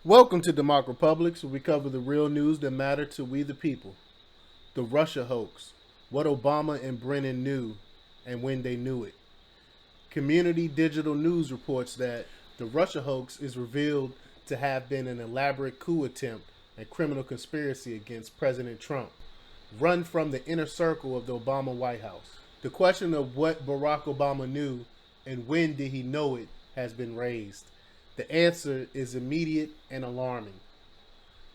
Welcome to DEMOCREPUBLIX, where we cover the real news that matter to we the people. The Russia hoax, what Obama and Brennan knew, and when they knew it. Community Digital News reports that the Russia hoax is revealed to have been an elaborate coup attempt and criminal conspiracy against President Trump, run from the inner circle of the Obama White House. The question of what Barack Obama knew and when did he know it has been raised. The answer is immediate and alarming.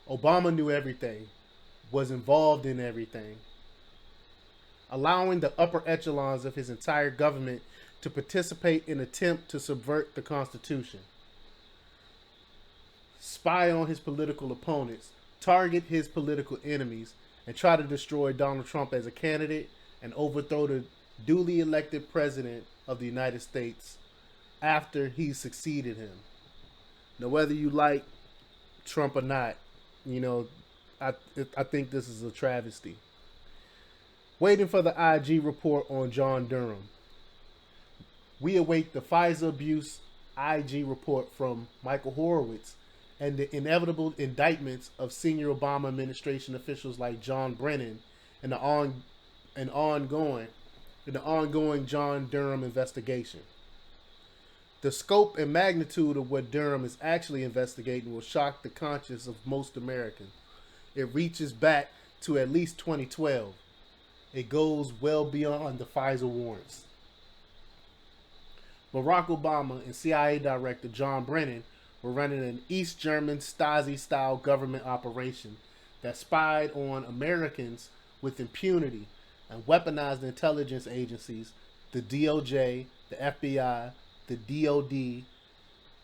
Obama knew everything, was involved in everything, allowing the upper echelons of his entire government to participate in an attempt to subvert the Constitution, spy on his political opponents, target his political enemies, and try to destroy Donald Trump as a candidate and overthrow the duly elected president of the United States after he succeeded him. Now, whether you like Trump or not, I think this is a travesty. Waiting for the IG report on John Durham. We await the Pfizer abuse IG report from Michael Horowitz and the inevitable indictments of senior Obama administration officials like John Brennan and the ongoing John Durham investigation. The scope and magnitude of what Durham is actually investigating will shock the conscience of most Americans. It reaches back to at least 2012. It goes well beyond the Pfizer warrants. Barack Obama and CIA Director John Brennan were running an East German Stasi-style government operation that spied on Americans with impunity and weaponized intelligence agencies, the DOJ, the FBI, the DOD,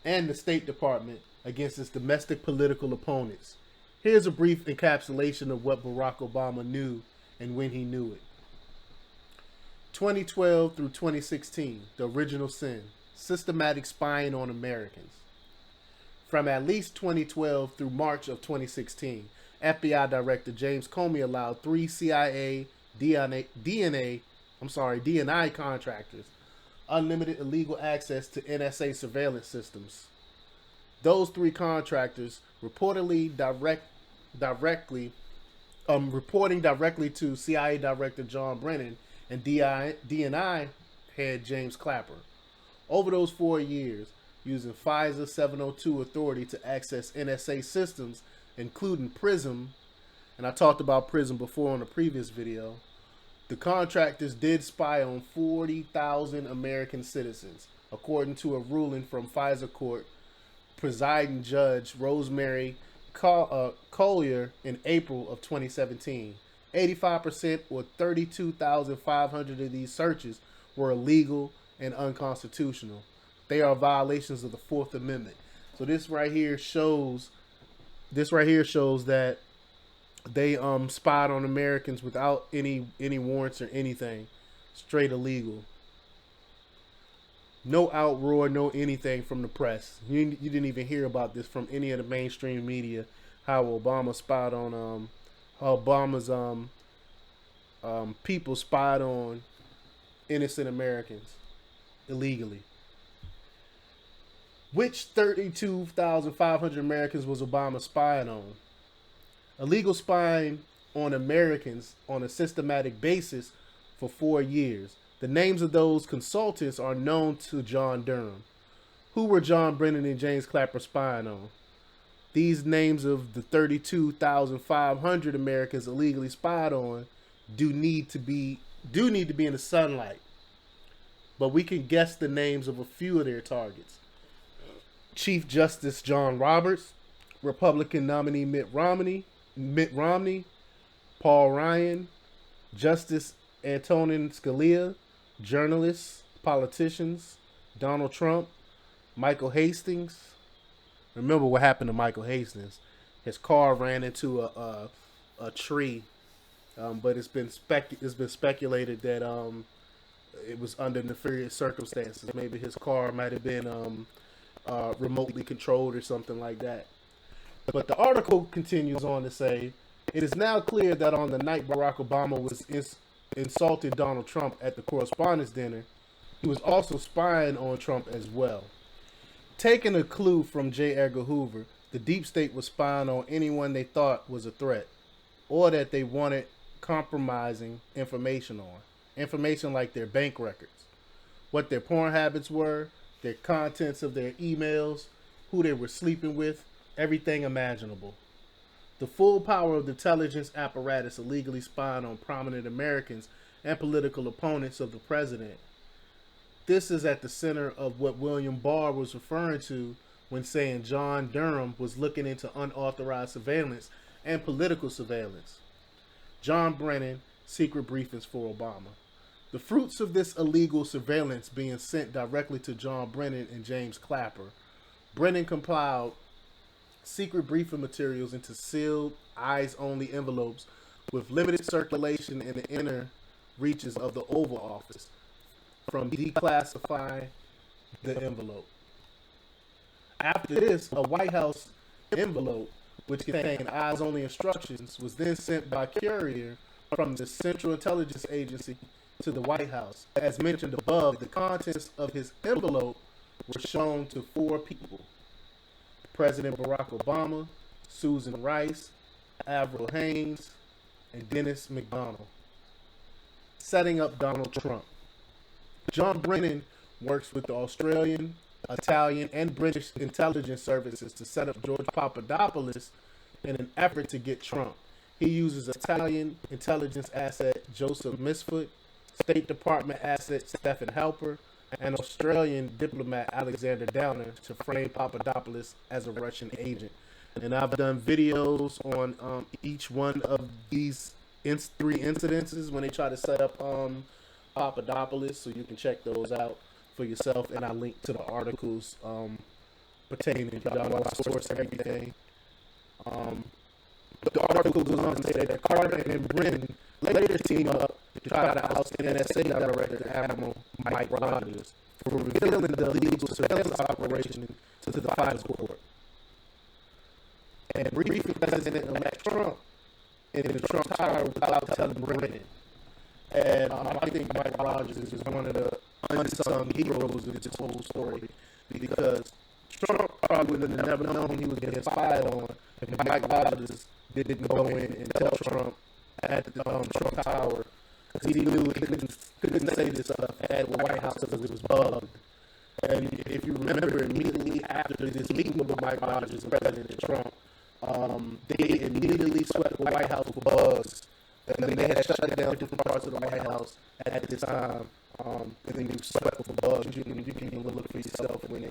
and the State Department against its domestic political opponents. Here's a brief encapsulation of what Barack Obama knew and when he knew it. 2012 through 2016, the original sin, systematic spying on Americans. From at least 2012 through March of 2016, FBI Director James Comey allowed 3 CIA DNI contractors unlimited illegal access to NSA surveillance systems. Those 3 contractors reporting directly to CIA Director John Brennan and DNI head James Clapper. Over those 4 years, using Pfizer 702 authority to access NSA systems, including PRISM, and I talked about PRISM before on a previous video, the contractors did spy on 40,000 American citizens, according to a ruling from Pfizer Court presiding judge Rosemary Collyer in April of 2017. 85% or 32,500 of these searches were illegal and unconstitutional. They are violations of the Fourth Amendment. So this right here shows that they spied on Americans without any warrants or anything. Straight illegal. No outroar, no anything from the press. You didn't even hear about this from any of the mainstream media. How Obama spied on how Obama's people spied on innocent Americans illegally. Which 32,500 Americans was Obama spying on? Illegal spying on Americans on a systematic basis for 4 years. The names of those consultants are known to John Durham. Who were John Brennan and James Clapper spying on? These names of the 32,500 Americans illegally spied on do need to be in the sunlight. But we can guess the names of a few of their targets. Chief Justice John Roberts, Republican nominee Mitt Romney, Paul Ryan, Justice Antonin Scalia, journalists, politicians, Donald Trump, Michael Hastings. Remember what happened to Michael Hastings? His car ran into a tree, but it's been speculated that it was under nefarious circumstances. Maybe his car might have been remotely controlled or something like that. But the article continues on to say, it is now clear that on the night Barack Obama was insulting Donald Trump at the Correspondents' Dinner, he was also spying on Trump as well. Taking a clue from J. Edgar Hoover, The deep state was spying on anyone they thought was a threat or that they wanted compromising information on. Information like their bank records, what their porn habits were, their contents of their emails, who they were sleeping with, everything imaginable. The full power of the intelligence apparatus illegally spying on prominent Americans and political opponents of the president. This is at the center of what William Barr was referring to when saying John Durham was looking into unauthorized surveillance and political surveillance. John Brennan, secret briefings for Obama. The fruits of this illegal surveillance being sent directly to John Brennan and James Clapper. Brennan compiled secret briefing materials into sealed, eyes-only envelopes with limited circulation in the inner reaches of the Oval Office from declassifying the envelope. After this, a White House envelope, which contained eyes-only instructions, was then sent by courier from the Central Intelligence Agency to the White House. As mentioned above, the contents of his envelope were shown to 4 people: President Barack Obama, Susan Rice, Avril Haines, and Dennis McDonald. Setting up Donald Trump. John Brennan works with the Australian, Italian, and British intelligence services to set up George Papadopoulos in an effort to get Trump. He uses Italian intelligence asset Joseph Misfoot, State Department asset Stephen Halper, and Australian diplomat Alexander Downer to frame Papadopoulos as a Russian agent. And I've done videos on each one of these 3 incidences when they try to set up Papadopoulos, so you can check those out for yourself. And I link to the articles pertaining to y'all know I source everything. But the article goes on to say that Carter and Brennan later team up to try to oust NSA Director Admiral Mike Rogers for revealing the illegal surveillance operation to the FISA court and briefing President-elect Trump in the Trump Tower without telling Brennan. And I think Mike Rogers is one of the unsung heroes of this whole story, because Trump probably would have never known he was getting spied on if Mike Rogers didn't go in and tell Trump at the Trump Tower, because he knew he couldn't say this stuff at the White House because it was bugged. And if you remember, immediately after this meeting with Mike Rogers and President Trump, they immediately swept the White House for bugs. And then they had shut down different parts of the White House at this time. And then they swept for bugs. You can even look for yourself when they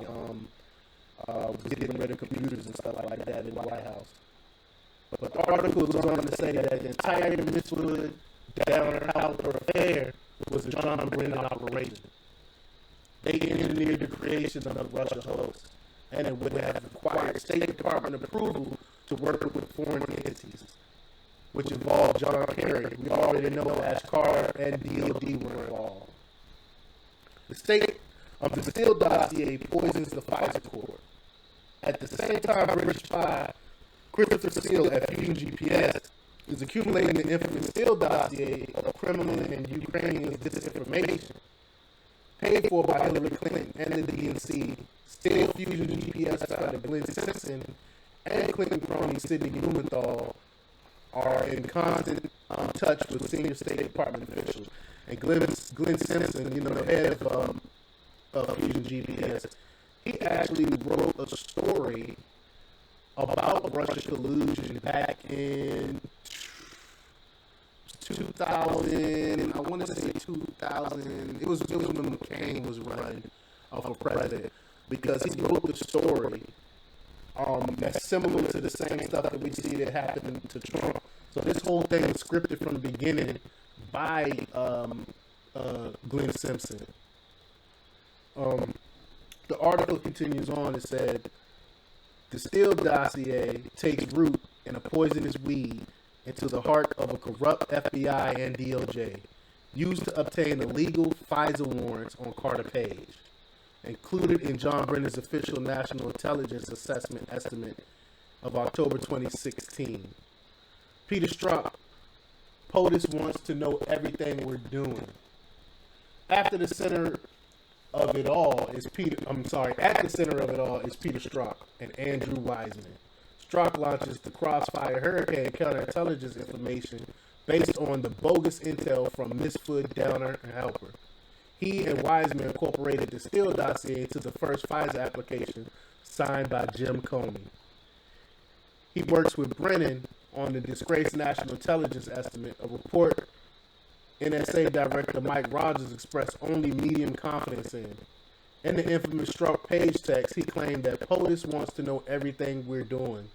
was getting rid of computers and stuff like that in the White House. But the article goes on to say that the entire Mistwood Downer Halper affair was a John Brennan operation. They engineered the creation of Russia Hoax, and it would have required State Department approval to work with foreign entities, which involved John Kerry. We already know Ash Carter and DOD were involved. The state of the Steele dossier poisons the FISA court. At the same time, British spy Christopher Steele at Fusion GPS is accumulating the infamous Steele dossier of Kremlin and Ukrainian disinformation, paid for by Hillary Clinton and the DNC. Steele, Fusion GPS founder Glenn Simpson and Clinton crony Sidney Blumenthal are in constant touch with senior State Department officials. And Glenn Simpson, the head of Fusion GPS, he actually wrote a story about Russia collusion back in 2000. I want to say 2000. It was when McCain was running for president, because he wrote the story that's similar to the same stuff that we see that happened to Trump. So this whole thing was scripted from the beginning by Glenn Simpson. The article continues on and said, the Steele dossier takes root in a poisonous weed into the heart of a corrupt FBI and DOJ, used to obtain illegal FISA warrants on Carter Page, included in John Brennan's official National Intelligence Assessment estimate of October 2016. Peter Strzok, POTUS wants to know everything we're doing. At the center of it all is Peter Strzok and Andrew Wiseman, Strzok launches the Crossfire Hurricane counterintelligence information based on the bogus intel from Misfoot, Downer, and Helper. He and Wiseman incorporated the Steele dossier into the first FISA application signed by Jim Comey. He works with Brennan on the disgraced national intelligence estimate, a report NSA Director Mike Rogers expressed only medium confidence in. In the infamous Strzok page text, he claimed that POTUS wants to know everything we're doing.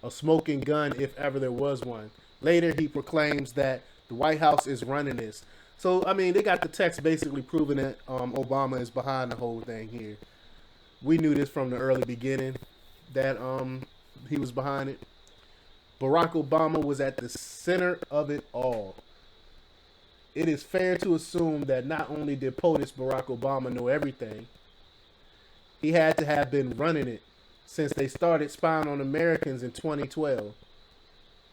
A smoking gun, if ever there was one. Later, he proclaims that the White House is running this. So, I mean, they got the text basically proving that Obama is behind the whole thing here. We knew this from the early beginning, that he was behind it. Barack Obama was at the center of it all. It is fair to assume that not only did POTUS Barack Obama know everything, he had to have been running it since they started spying on Americans in 2012.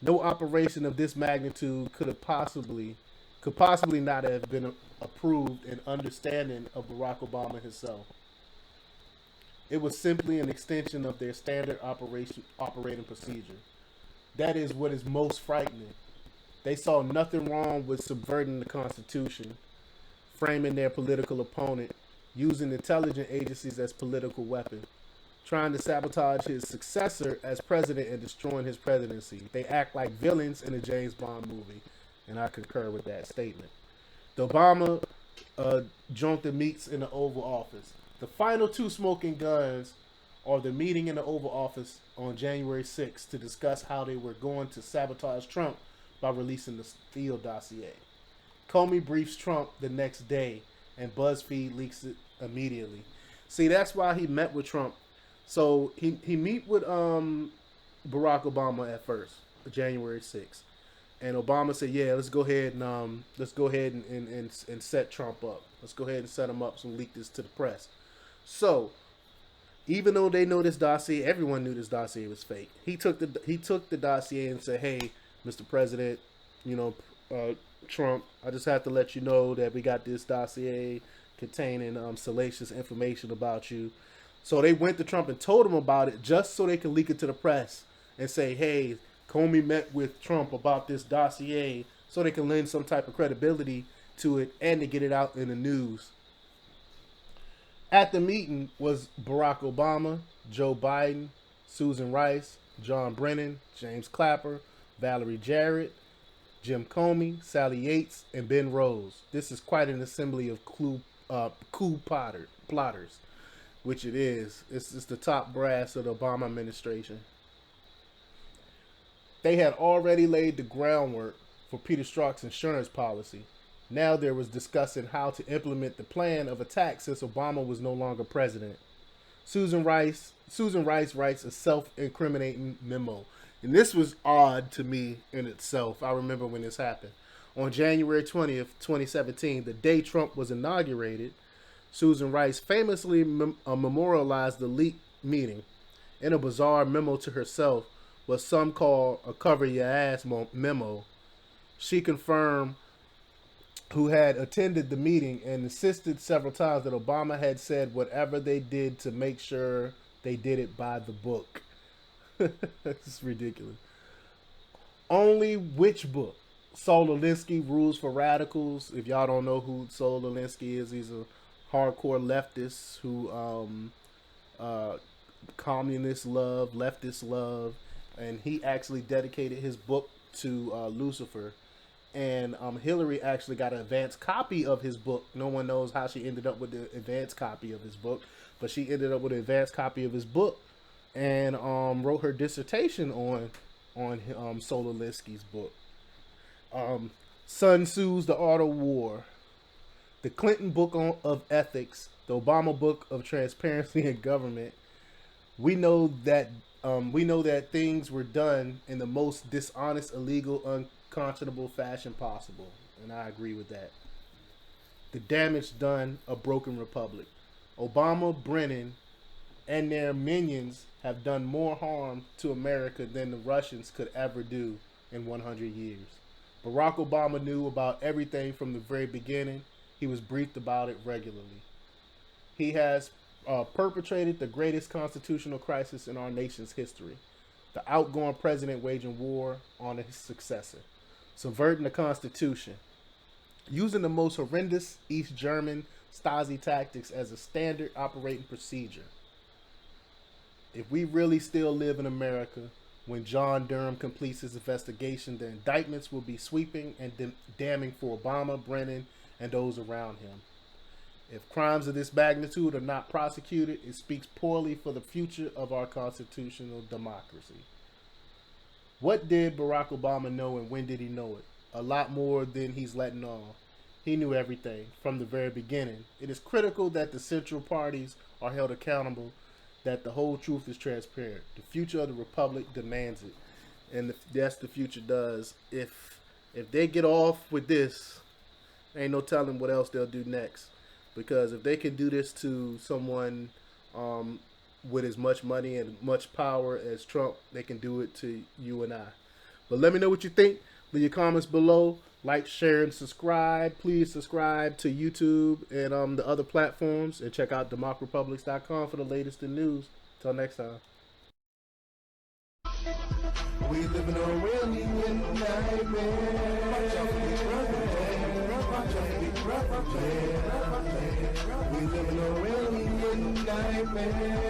No operation of this magnitude could possibly not have been approved in understanding of Barack Obama himself. It was simply an extension of their standard operating procedure. That is what is most frightening. They saw nothing wrong with subverting the Constitution, framing their political opponent, using intelligence agencies as political weapons, trying to sabotage his successor as president and destroying his presidency. They act like villains in a James Bond movie, and I concur with that statement. The Obama junta meets in the Oval Office. The final two smoking guns are the meeting in the Oval Office on January 6th to discuss how they were going to sabotage Trump by releasing the Steele dossier. Comey briefs Trump the next day, and BuzzFeed leaks it immediately. See, that's why he met with Trump. So he meet with Barack Obama at first, January 6th, and Obama said, "Yeah, let's go ahead and set Trump up. Let's go ahead and set him up. So leak this to the press." So, even though they know this dossier, everyone knew this dossier was fake. He took the dossier and said, "Hey, Mr. President, Trump, I just have to let you know that we got this dossier containing salacious information about you." So they went to Trump and told him about it just so they could leak it to the press and say, "Hey, Comey met with Trump about this dossier," so they can lend some type of credibility to it and to get it out in the news. At the meeting was Barack Obama, Joe Biden, Susan Rice, John Brennan, James Clapper, Valerie Jarrett, Jim Comey, Sally Yates, and Ben Rose. This is quite an assembly of coup plotters, which it is. It's the top brass of the Obama administration. They had already laid the groundwork for Peter Strzok's insurance policy. Now there was discussing how to implement the plan of attack since Obama was no longer president. Susan Rice writes a self-incriminating memo. And this was odd to me in itself. I remember when this happened. On January 20th, 2017, the day Trump was inaugurated, Susan Rice famously memorialized the leaked meeting in a bizarre memo to herself, what some call a cover your ass memo. She confirmed who had attended the meeting and insisted several times that Obama had said whatever they did to make sure they did it by the book. That's ridiculous. Only which book? Saul Alinsky, Rules for Radicals. If y'all don't know who Saul Alinsky is, he's a hardcore leftist who communists love, leftists love, and he actually dedicated his book to Lucifer. And Hillary actually got an advanced copy of his book. No one knows how she ended up with the advanced copy of his book, but she ended up with an advanced copy of his book and wrote her dissertation on Saul Alinsky's book. Sun Tzu's The Art of War, the Clinton Book of Ethics, the Obama Book of Transparency in Government. We know that things were done in the most dishonest, illegal, unconscionable fashion possible, and I agree with that. The damage done, a broken republic. Obama, Brennan, and their minions have done more harm to America than the Russians could ever do in 100 years. Barack Obama knew about everything from the very beginning. He was briefed about it regularly. He has perpetrated the greatest constitutional crisis in our nation's history. The outgoing president waging war on his successor. Subverting the Constitution. Using the most horrendous East German Stasi tactics as a standard operating procedure. If we really still live in America, when John Durham completes his investigation, the indictments will be sweeping and damning for Obama, Brennan, and those around him. If crimes of this magnitude are not prosecuted, it speaks poorly for the future of our constitutional democracy. What did Barack Obama know and when did he know it? A lot more than he's letting on. He knew everything from the very beginning. It is critical that the central parties are held accountable, that the whole truth is transparent. The future of the republic demands it. And yes, the future does. If they get off with this, ain't no telling what else they'll do next. Because if they can do this to someone with as much money and much power as Trump, they can do it to you and I. But let me know what you think. Leave your comments below. Like, share, and subscribe. Please subscribe to YouTube and the other platforms. And check out DEMOCREPUBLIX.com for the latest in news. Till next time. We live in a really nightmare. We live in a really nightmare.